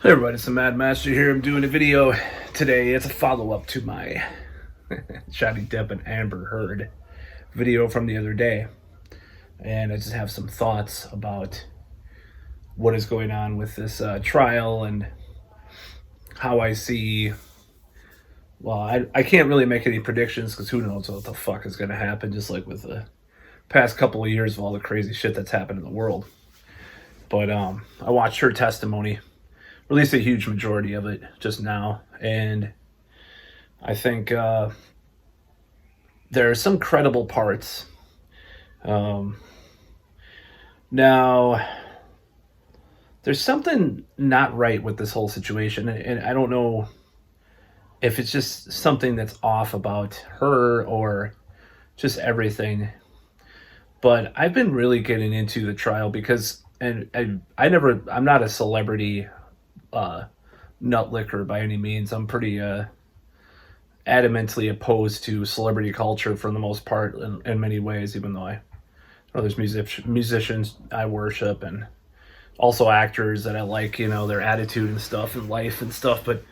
Hey everybody, it's the Mad Master here. I'm doing a video today. It's a follow-up to my Johnny Depp and Amber Heard video from the other day. And I just have some thoughts about what is going on with this trial and how I see... Well, I can't really make any predictions because who knows what the fuck is going to happen, just like with the past couple of years of all the crazy shit that's happened in the world. But I watched her testimony, released a huge majority of it just now, and I think there are some credible parts. Now, there's something not right with this whole situation, and I don't know if it's just something that's off about her or just everything. But I've been really getting into the trial because, and I'm not a celebrity nut licker by any means. I'm pretty adamantly opposed to celebrity culture for the most part in many ways, even though I know there's musicians I worship and also actors that I like, their attitude and stuff and life and stuff. But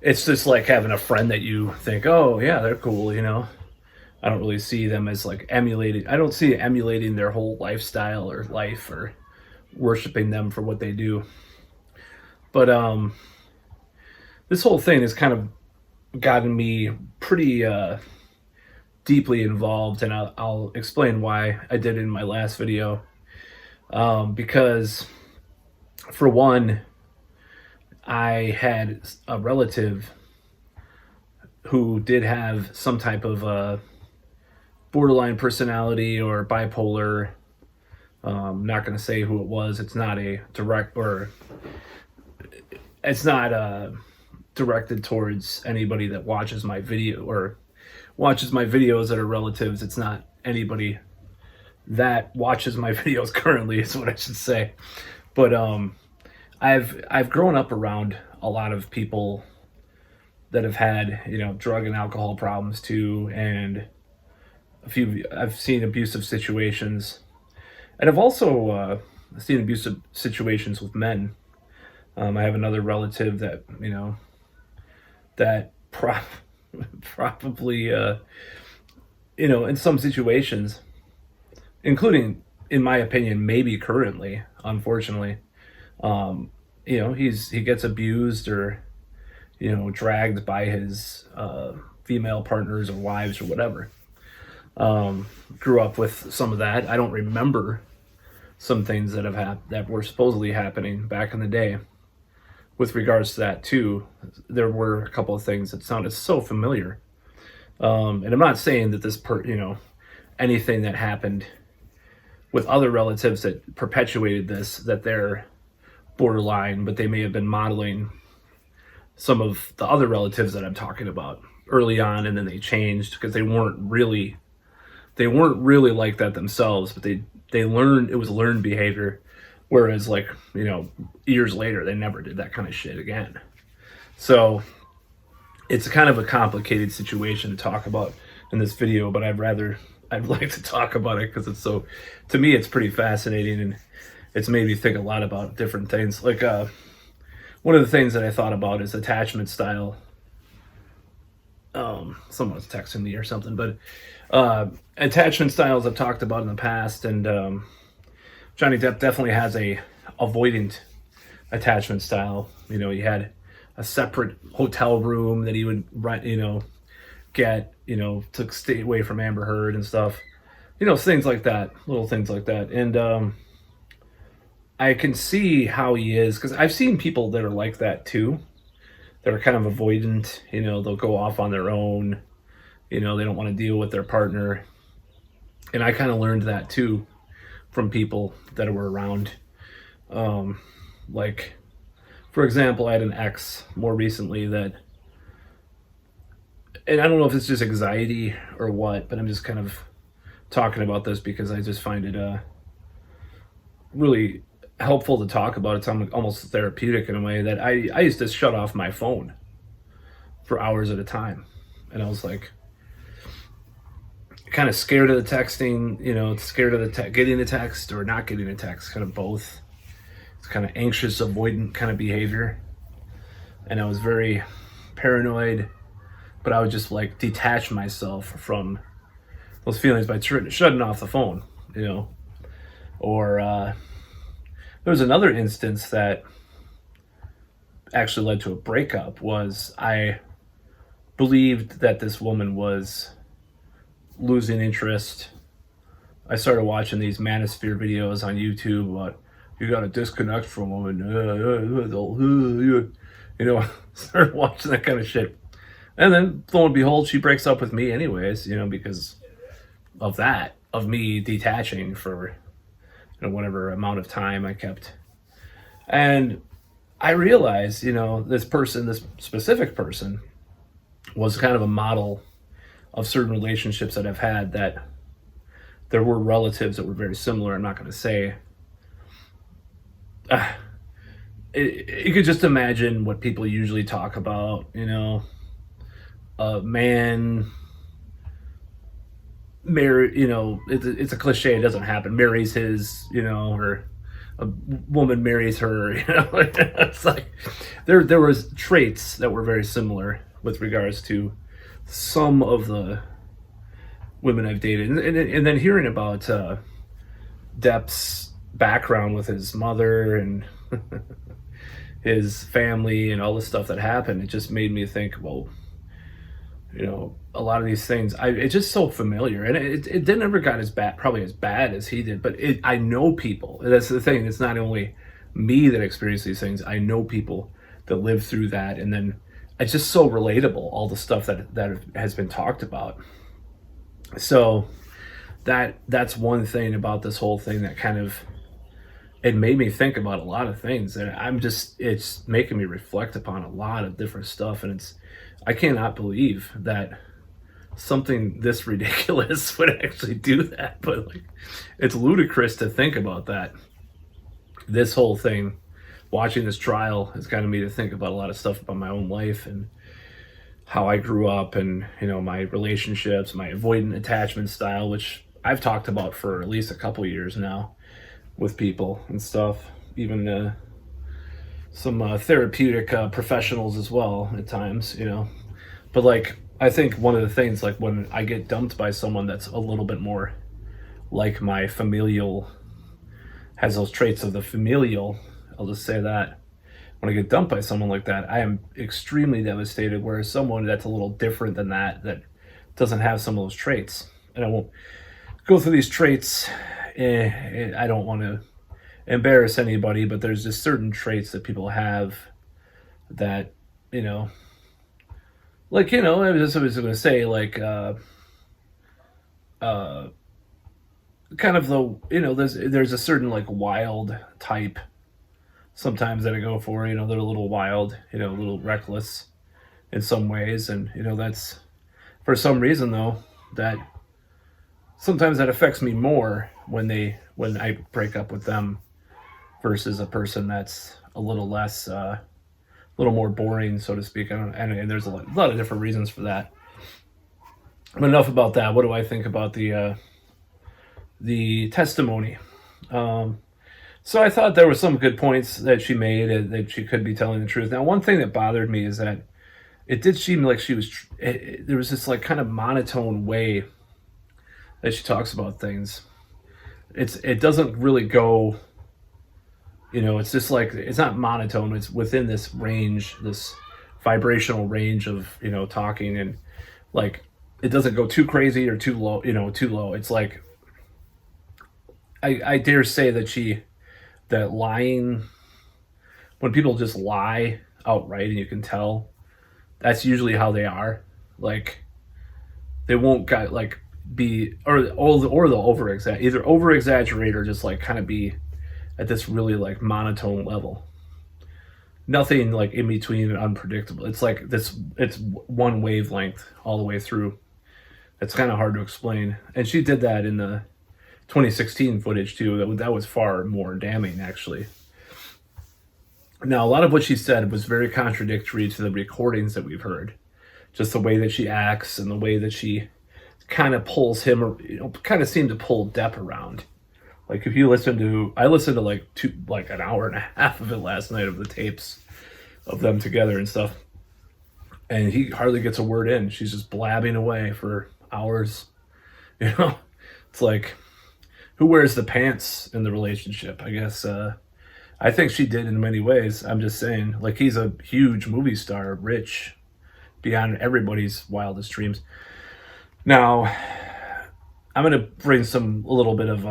it's just like having a friend that you think, oh yeah, they're cool, I don't really see them as like emulating. I don't see emulating their whole lifestyle or life or worshiping them for what they do. But this whole thing has kind of gotten me pretty deeply involved, and I'll explain why I did it in my last video. Because for one, I had a relative who did have some type of borderline personality or bipolar. Not going to say who it was. It's not a direct, or it's not directed towards anybody that watches my video or watches my videos that are relatives. It's not anybody that watches my videos currently, is what I should say. But I've grown up around a lot of people that have had, drug and alcohol problems too, and I've seen abusive situations, and I've also seen abusive situations with men. I have another relative that that probably in some situations, including, in my opinion, maybe currently, unfortunately, he gets abused or dragged by his female partners or wives or whatever. Grew up with some of that. I don't remember some things that that were supposedly happening back in the day. With regards to that too, there were a couple of things that sounded so familiar. And I'm not saying that this anything that happened with other relatives that perpetuated this, that they're borderline, but they may have been modeling some of the other relatives that I'm talking about early on, and then they changed because they weren't really like that themselves, but they learned, it was learned behavior. Whereas, like, years later, they never did that kind of shit again. So it's kind of a complicated situation to talk about in this video, but I'd like to talk about it because to me, it's pretty fascinating, and it's made me think a lot about different things. Like, one of the things that I thought about is attachment style. Someone's texting me or something, but attachment styles I've talked about in the past, and Johnny Depp definitely has a avoidant attachment style. He had a separate hotel room that he would rent, get, to stay away from Amber Heard and stuff. Things like that, little things like that. And I can see how he is, because I've seen people that are like that too. That are kind of avoidant, they'll go off on their own. They don't want to deal with their partner. And I kind of learned that too from people that were around. Like, for example, I had an ex more recently that, and I don't know if it's just anxiety or what, but I'm just kind of talking about this because I just find it really helpful to talk about. It's almost therapeutic in a way, that I used to shut off my phone for hours at a time. And I was like, kind of scared of the texting, scared of getting the text or not getting a text, kind of both. It's kind of anxious, avoidant kind of behavior. and I was very paranoid, but I would just like detach myself from those feelings by shutting off the phone, you know. Or there was another instance that actually led to a breakup. Was I believed that this woman was losing interest. I started watching these manosphere videos on YouTube about you got to disconnect from women. You know, started watching that kind of shit. And then, lo and behold, she breaks up with me anyways, you know, because of that, of me detaching for, you know, whatever amount of time I kept. And I realized, you know, this person, this specific person, was kind of a model of certain relationships that I've had, that there were relatives that were very similar. I'm not going to say. Uh, you could just imagine what people usually talk about, you know, a man marry, you know, it's a cliche, it doesn't happen, marries his, you know, or a woman marries her, you know. It's like there was traits that were very similar with regards to some of the women I've dated, and then hearing about Depp's background with his mother and his family and all the stuff that happened, it just made me think, well, you know, a lot of these things, it's just so familiar, and it didn't ever got as bad, probably as bad as he did, but I know people. That's the thing. It's not only me that experienced these things. I know people that lived through that, and then it's just so relatable. All the stuff that has been talked about. So that's one thing about this whole thing that kind of, it made me think about a lot of things, and it's making me reflect upon a lot of different stuff, and I cannot believe that something this ridiculous would actually do that. But like, it's ludicrous to think about that. This whole thing, watching this trial, has gotten me to think about a lot of stuff about my own life and how I grew up, and, you know, my relationships, my avoidant attachment style, which I've talked about for at least a couple years now with people and stuff, even some therapeutic professionals as well at times, you know. But like, I think one of the things, like when I get dumped by someone that's a little bit more like my familial, has those traits of the familial, I'll just say that. When I get dumped by someone like that, I am extremely devastated. Whereas someone that's a little different than that doesn't have some of those traits, and I won't go through these traits. I don't want to embarrass anybody, but there's just certain traits that people have that, you know, like, you know, I was going to say, like, kind of the, you know, there's a certain like wild type sometimes that I go for, you know, they're a little wild, you know, a little reckless in some ways, and, you know, that's, for some reason though, that sometimes that affects me more when I break up with them versus a person that's a little less, a little more boring, so to speak. And there's a lot of different reasons for that. But enough about that. What do I think about the testimony? So I thought there were some good points that she made, that she could be telling the truth. Now, one thing that bothered me is that it did seem like there was this like kind of monotone way that she talks about things. It doesn't really go, you know, it's just like, it's not monotone. It's within this range, this vibrational range of, you know, talking, and like, it doesn't go too crazy or too low, you know, too low. It's like, I dare say that lying, when people just lie outright and you can tell, that's usually how they are. Like, they won't like be, or they'll either over exaggerate or just like kind of be at this really like monotone level. Nothing like in between and unpredictable. It's like it's one wavelength all the way through. It's kind of hard to explain. And she did that in the 2016 footage too. That was far more damning, actually. Now, a lot of what she said was very contradictory to the recordings that we've heard. Just the way that she acts and the way that she kind of pulls him, or, you know, kind of seemed to pull Depp around. Like, if you I listened to like an hour and a half of it last night, of the tapes, of them together and stuff. And he hardly gets a word in. She's just blabbing away for hours. You know, it's like, who wears the pants in the relationship? I guess I think she did in many ways. I'm just saying, like, he's a huge movie star, rich beyond everybody's wildest dreams. Now, I'm going to bring a little bit of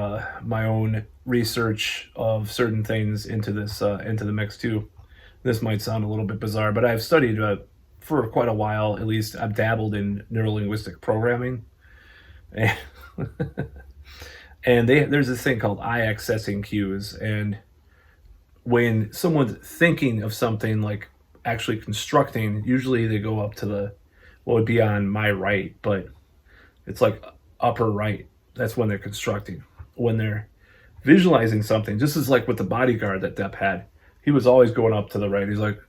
my own research of certain things into the mix too. This might sound a little bit bizarre, but I've studied for quite a while. At least I've dabbled in neurolinguistic programming, and, and there's this thing called eye accessing cues, and when someone's thinking of something like actually constructing, usually they go up to what would be on my right, but it's like upper right. That's when they're constructing. When they're visualizing something, just as like with the bodyguard that Depp had, he was always going up to the right. He's like,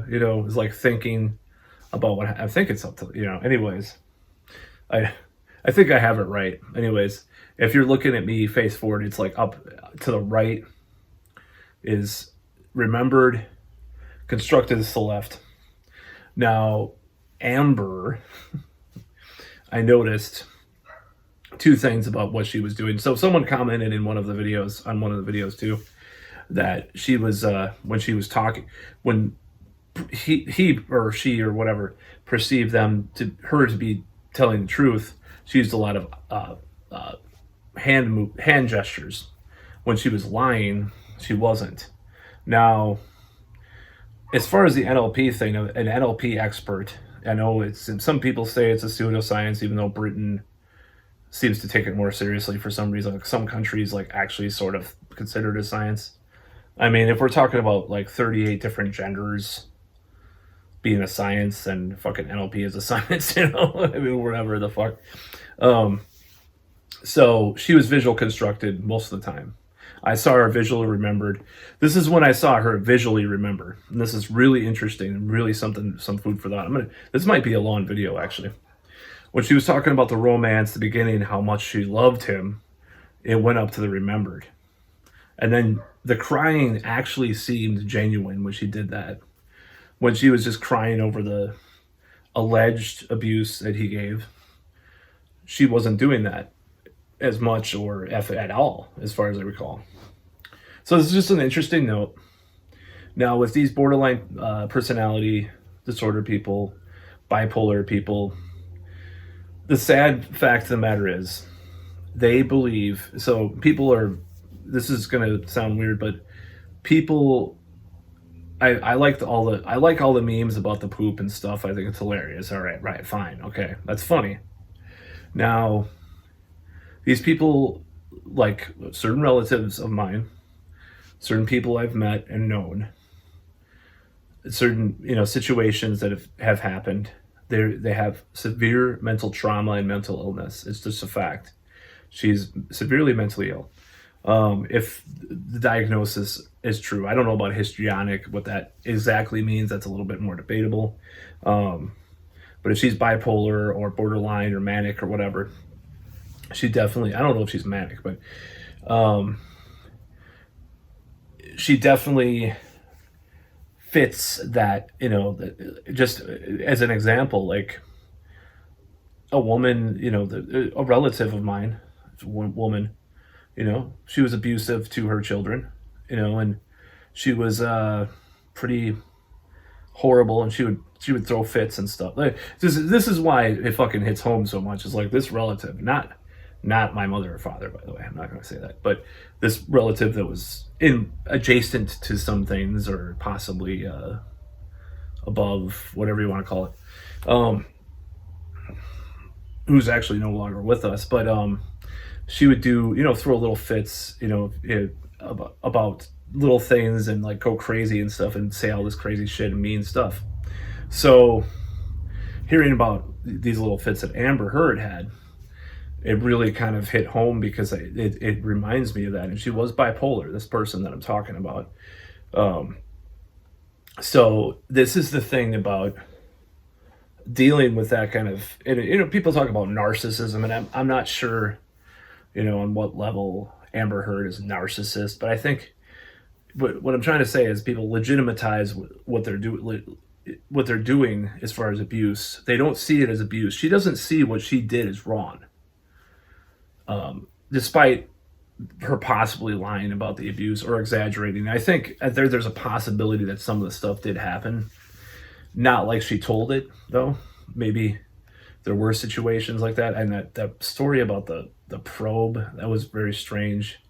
he's like thinking about what I think it's up to, anyways. I think I have it right. Anyways, if you're looking at me face forward, it's like up to the right is remembered, constructed is the left. Now, Amber, I noticed two things about what she was doing. So someone commented in one of the videos too, that she was when she was talking, when he or she or whatever perceived her to be telling the truth, she used a lot of hand gestures. When she was lying, she wasn't. Now, as far as the NLP thing, an NLP expert, I know some people say it's a pseudoscience, even though Britain seems to take it more seriously for some reason. Like some countries like actually sort of consider it a science. I mean, if we're talking about like 38 different genders being a science, and fucking NLP is a science, I mean, whatever the fuck. So she was visual constructed most of the time. I saw her visually remembered. This is when I saw her visually remember. And this is really interesting and really some food for thought. This might be a long video actually. When she was talking about the romance, the beginning, how much she loved him, it went up to the remembered. And then the crying actually seemed genuine when she did that. When she was just crying over the alleged abuse that he gave, she wasn't doing that as much or at all, as far as I recall. So this is just an interesting note. Now, with these borderline personality disorder people, bipolar people, the sad fact of the matter is they believe, so people are, this is going to sound weird, but people, I like all the memes about the poop and stuff. I think it's hilarious. All right, fine. Okay, that's funny. Now, these people, like certain relatives of mine, certain people I've met and known, certain situations that have happened, they have severe mental trauma and mental illness. It's just a fact. She's severely mentally ill. If the diagnosis is true, I don't know about histrionic, what that exactly means. That's a little bit more debatable. But if she's bipolar or borderline or manic or whatever, she definitely, I don't know if she's manic, but she definitely fits that, just as an example, like a woman, a relative of mine, one woman, she was abusive to her children, and she was pretty horrible, and she would throw fits and stuff. Like this is why it fucking hits home so much. It's like this relative, not my mother or father, by the way. I'm not going to say that, but this relative that was adjacent to some things, or possibly above, whatever you want to call it, who's actually no longer with us, but she would do, throw little fits, about little things, and like go crazy and stuff, and say all this crazy shit and mean stuff. So hearing about these little fits that Amber Heard had, it really kind of hit home, because it reminds me of that. And she was bipolar, this person that I'm talking about. So this is the thing about dealing with that kind of, people talk about narcissism, and I'm not sure, on what level Amber Heard is a narcissist, but I think but what I'm trying to say is people legitimatize what they're doing as far as abuse. They don't see it as abuse. She doesn't see what she did as wrong, despite her possibly lying about the abuse or exaggerating. I think there's a possibility that some of the stuff did happen, not like she told it though. Maybe there were situations like that, and that story about the probe, that was very strange.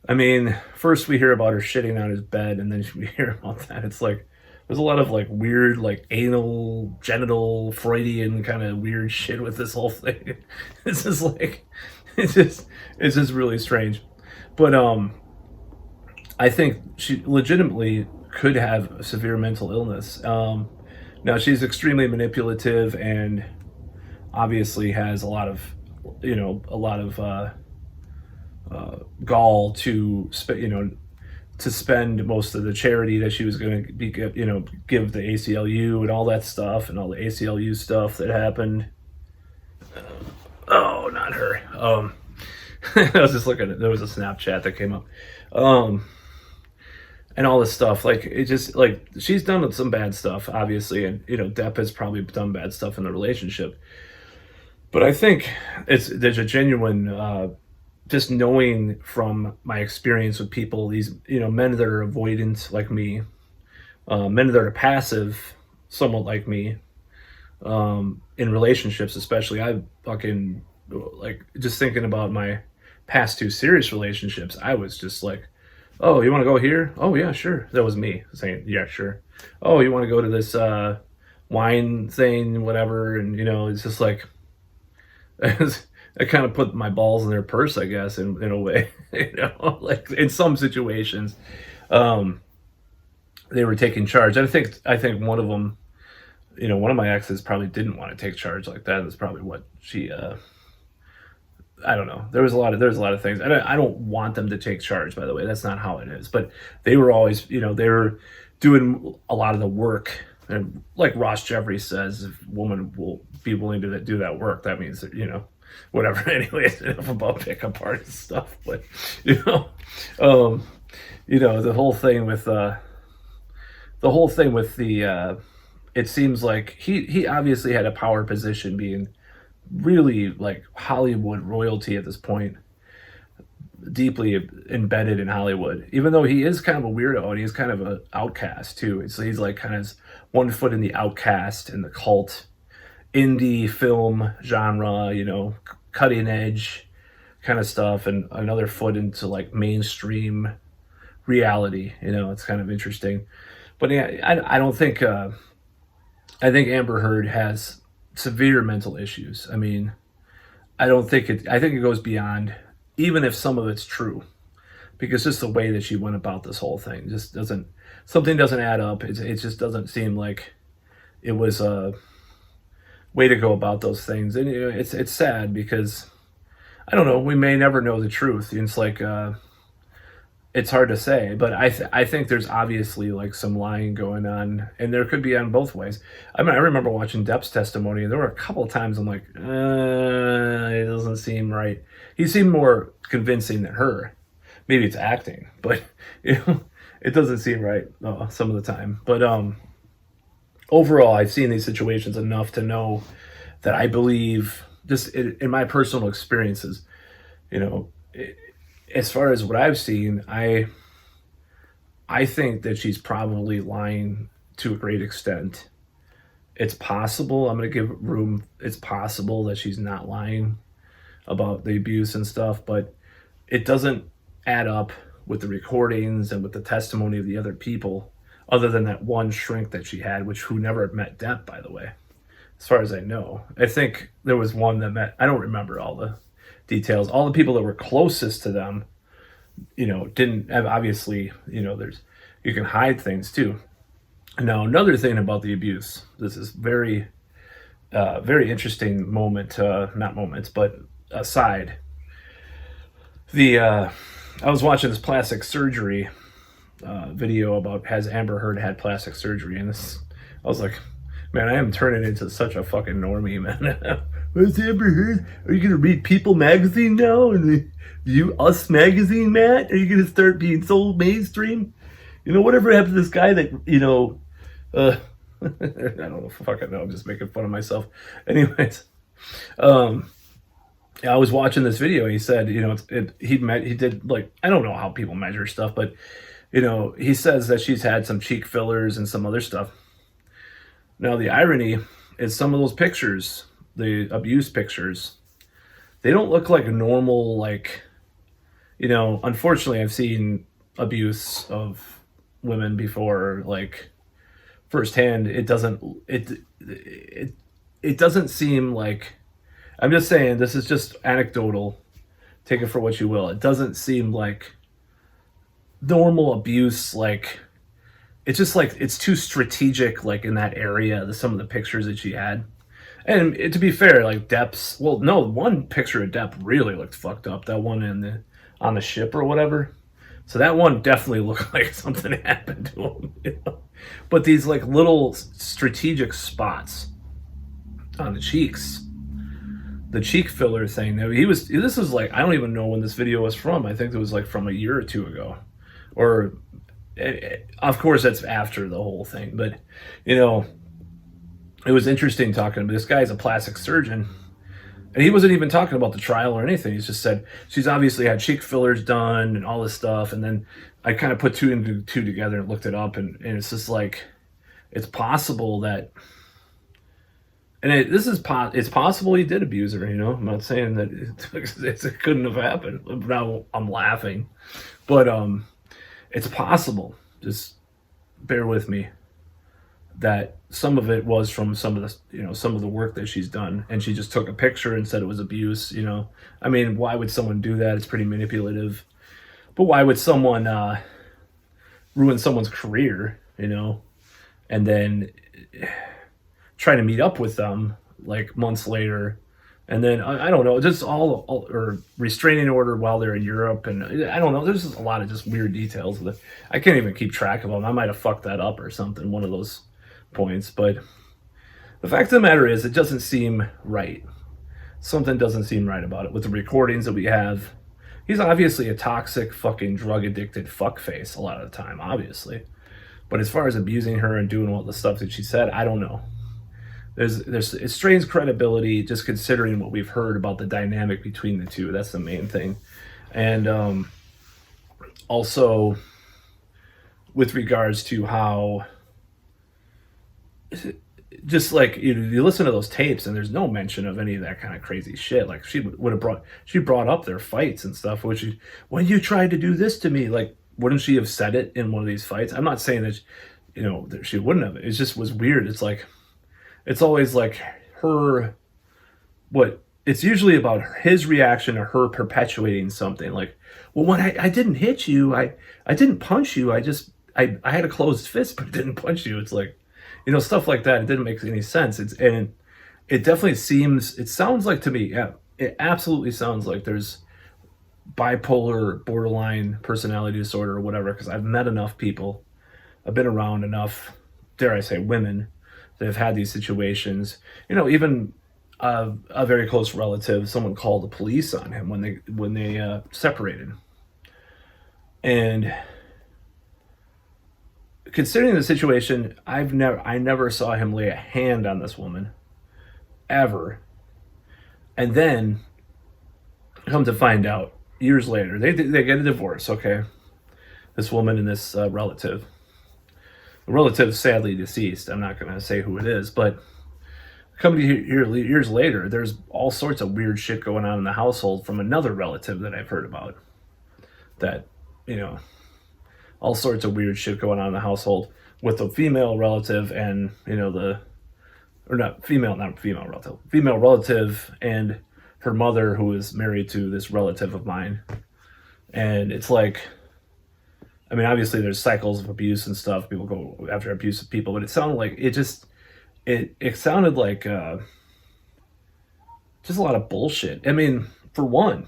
I mean, first we hear about her shitting on his bed, and then we hear about that. It's like there's a lot of like weird, like anal, genital, Freudian kind of weird shit with this whole thing. It's just like it's just really strange. But I think she legitimately could have a severe mental illness. Now she's extremely manipulative and obviously has a lot of, a lot of gall to to spend most of the charity that she was going to be, give the ACLU and all that stuff and all the ACLU stuff that happened. Oh, not her. I was just looking at, there was a Snapchat that came up. And all this stuff, like, it just, like, she's done some bad stuff, obviously, and, Depp has probably done bad stuff in the relationship. But I think there's a genuine, just knowing from my experience with people, these, men that are avoidant like me, men that are passive, somewhat like me, in relationships especially. I fucking, like, just thinking about my past 2 serious relationships, I was just like, oh, you want to go here? Oh, yeah, sure. That was me saying, yeah, sure. Oh, you want to go to this wine thing, whatever? And, it's just like, I kind of put my balls in their purse, I guess, in a way. Like in some situations, they were taking charge. I think one of them, one of my exes probably didn't want to take charge like that. That's probably what she. I don't know. There's a lot of things. I don't want them to take charge, by the way. That's not how it is. But they were always, they were doing a lot of the work. And like Ross Jeffrey says, if a woman will be willing to do that work, that means that, whatever. Anyways, enough about pickup artist stuff. But, the whole thing with the, it seems like he obviously had a power position, being really like Hollywood royalty at this point, deeply embedded in Hollywood, even though he is kind of a weirdo and he's kind of an outcast too. So he's like kind of one foot in the outcast and the cult indie film genre, cutting edge kind of stuff, and another foot into like mainstream reality. It's kind of interesting. But yeah, I don't think I think Amber Heard has severe mental issues. I mean, I think it goes beyond, even if some of it's true, because just the way that she went about this whole thing just doesn't add up. It just doesn't seem like it was a way to go about those things. And it's sad because I don't know, we may never know the truth. It's like it's hard to say, but I think there's obviously like some lying going on, and there could be on both ways. I mean, I remember watching Depp's testimony, and there were a couple of times I'm like, it doesn't seem right. He seemed more convincing than her. Maybe it's acting, but it doesn't seem right some of the time. But overall, I've seen these situations enough to know that I believe, just in my personal experiences, as far as what I've seen, I think that she's probably lying to a great extent. It's possible, I'm going to give room, it's possible that she's not lying about the abuse and stuff, but it doesn't add up with the recordings and with the testimony of the other people, other than that one shrink that she had, who never met Depp, by the way, as far as I know. I think there was one that met, I don't remember all the details. All the people that were closest to them, didn't have, obviously, you can hide things too. Now, another thing about the abuse, this is very, very interesting moment, not moments, but aside. I was watching this plastic surgery video about, has Amber Heard had plastic surgery, and I was like, man, I am turning into such a fucking normie, man. Has Amber Heard? Are you gonna read People magazine now and the You Us magazine, Matt? Are you gonna start being so mainstream? Whatever happened to this guy that I don't know. Fuck it. No, I'm just making fun of myself. Anyways, I was watching this video. He said, he did, like, I don't know how people measure stuff, but he says that she's had some cheek fillers and some other stuff. Now the irony is some of those pictures, the abuse pictures, they don't look like a normal, like, unfortunately I've seen abuse of women before, like, firsthand. It doesn't seem like, I'm just saying, this is just anecdotal, take it for what you will. It doesn't seem like normal abuse. Like, it's just like, it's too strategic, like, in that area, some of the pictures that she had. And to be fair, like, Depp's, well, no, one picture of Depp really looked fucked up, that one on the ship or whatever. So that one definitely looked like something happened to him. But these, like, little strategic spots on the cheeks, the cheek filler thing, this was like, I don't even know when this video was from. I think it was like from a year or two ago. Or, of course, that's after the whole thing. But, it was interesting talking to him. This guy's a plastic surgeon. And he wasn't even talking about the trial or anything. He just said, she's obviously had cheek fillers done and all this stuff. And then I kind of put two and two together and looked it up. And it's just like, it's possible that, and it's possible he did abuse her, I'm not saying that it couldn't have happened. Now I'm laughing. But it's possible, just bear with me, that some of it was from some of the work that she's done, and she just took a picture and said it was abuse. I mean, why would someone do that? It's pretty manipulative. But why would someone ruin someone's career, and then try to meet up with them like months later, and then I don't know, just all or restraining order while they're in Europe, and I don't know. There's just a lot of just weird details that I can't even keep track of them. I might have fucked that up or something, one of those points. But the fact of the matter is, it doesn't seem right. Something doesn't seem right about it with the recordings that we have. He's obviously a toxic, fucking drug addicted fuckface a lot of the time, obviously. But as far as abusing her and doing all the stuff that she said, I don't know. It strains credibility just considering what we've heard about the dynamic between the two. That's the main thing. And also with regards to how, just like, you listen to those tapes and there's no mention of any of that kind of crazy shit. Like, she brought up their fights and stuff, which is, when you tried to do this to me, like, wouldn't she have said it in one of these fights? I'm not saying that, that she wouldn't have. It just was weird. It's like, it's always like it's usually about his reaction to her perpetuating something. Like, well, when I didn't hit you, I didn't punch you, I had a closed fist, but I didn't punch you. It's like, stuff like that. It didn't make any sense. And it definitely sounds like to me, yeah, it absolutely sounds like there's bipolar, borderline personality disorder or whatever, because I've met enough people, I've been around enough, dare I say, women that have had these situations. Even a very close relative, someone called the police on him when they separated. And considering the situation, I never saw him lay a hand on this woman, ever. And then, come to find out, years later, they get a divorce, okay? This woman and this relative. The relative is sadly deceased. I'm not going to say who it is, but coming here years later, there's all sorts of weird shit going on in the household from another relative that I've heard about. That, all sorts of weird shit going on in the household with the female relative and, female relative and her mother, who is married to this relative of mine. And it's like, I mean, obviously there's cycles of abuse and stuff. People go after abusive people, but it sounded like it sounded like just a lot of bullshit. I mean, for one,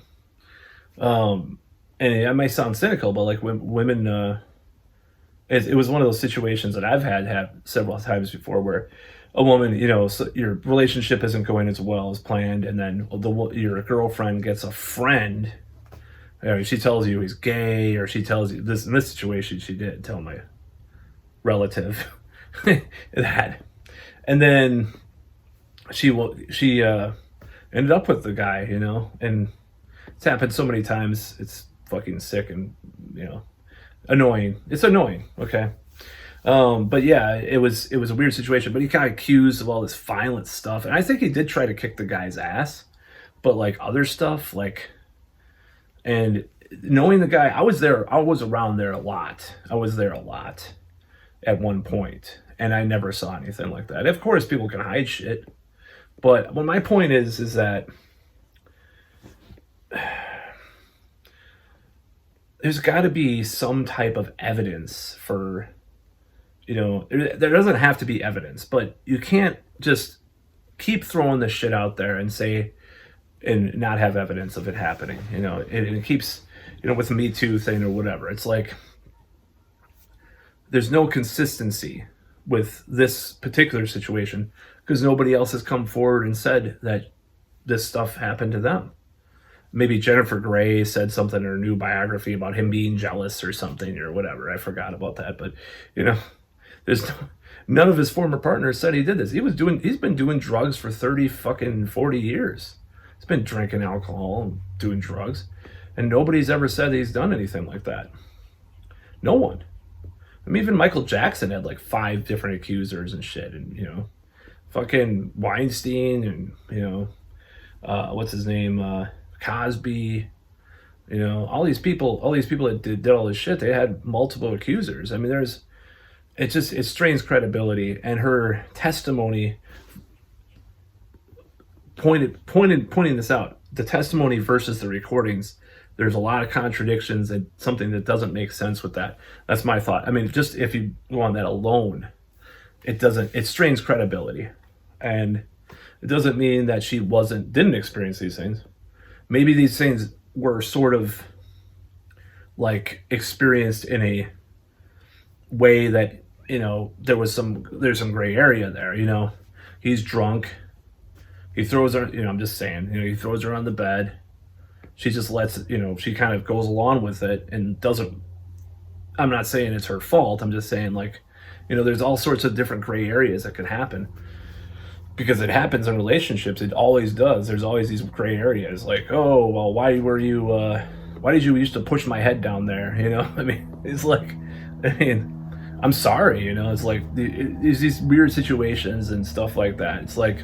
and it might sound cynical, but like women, it was one of those situations that I've had several times before, where a woman, so your relationship isn't going as well as planned, and then your girlfriend gets a friend. She tells you he's gay, or she tells you this. In this situation, she did tell my relative that, and then she ended up with the guy, and it's happened so many times. It's fucking sick and annoying. It's annoying. Okay. But yeah, it was a weird situation. But he got accused of all this violent stuff, and I think he did try to kick the guy's ass. But like other stuff, like, and knowing the guy, I was there. I was around there a lot. I was there a lot at one point, and I never saw anything like that. Of course, people can hide shit, but my point is that there's got to be some type of evidence for, there doesn't have to be evidence, but you can't just keep throwing this shit out there and say, and not have evidence of it happening. It keeps, with the Me Too thing or whatever. It's like there's no consistency with this particular situation because nobody else has come forward and said that this stuff happened to them. Maybe Jennifer Grey said something in her new biography about him being jealous or something or whatever. I forgot about that, but there's none of his former partners said he did this. He's been doing drugs for 40 years. He's been drinking alcohol and doing drugs, and nobody's ever said he's done anything like that. No one. I mean, even Michael Jackson had like 5 different accusers and shit, and fucking Weinstein, and what's his name, Cosby, all these people that did all this shit, they had multiple accusers. I mean, it strains credibility, and her testimony pointing this out. The testimony versus the recordings, there's a lot of contradictions and something that doesn't make sense with that. That's my thought. I mean, just if you go on that alone, it strains credibility, and it doesn't mean that she didn't experience these things. Maybe these things were sort of like experienced in a way that, there's some gray area there. He's drunk. He throws her, I'm just saying, he throws her on the bed. She just lets, she kind of goes along with it and doesn't, I'm not saying it's her fault. I'm just saying, like, there's all sorts of different gray areas that could happen. Because it happens in relationships. It always does. There's always these gray areas. Like, oh, well, why did you used to push my head down there? I mean, it's like, I'm sorry, it's like, there's these weird situations and stuff like that. It's like,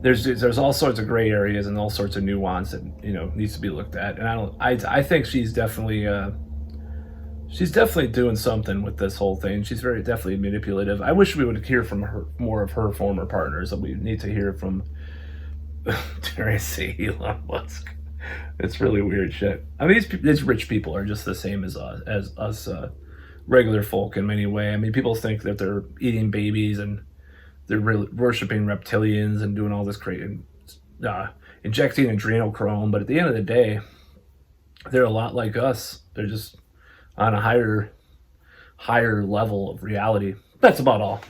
there's all sorts of gray areas and all sorts of nuance that, needs to be looked at. And I think she's definitely doing something with this whole thing. She's very definitely manipulative. I wish we would hear from her, more of her former partners. That we need to hear from, dare I say, Elon Musk. It's really weird shit. I mean, these rich people are just the same as us regular folk in many ways. I mean, people think that they're eating babies and they're really worshiping reptilians and doing all this crazy, injecting adrenochrome. But at the end of the day, they're a lot like us. They're just on a higher level of reality. That's about all.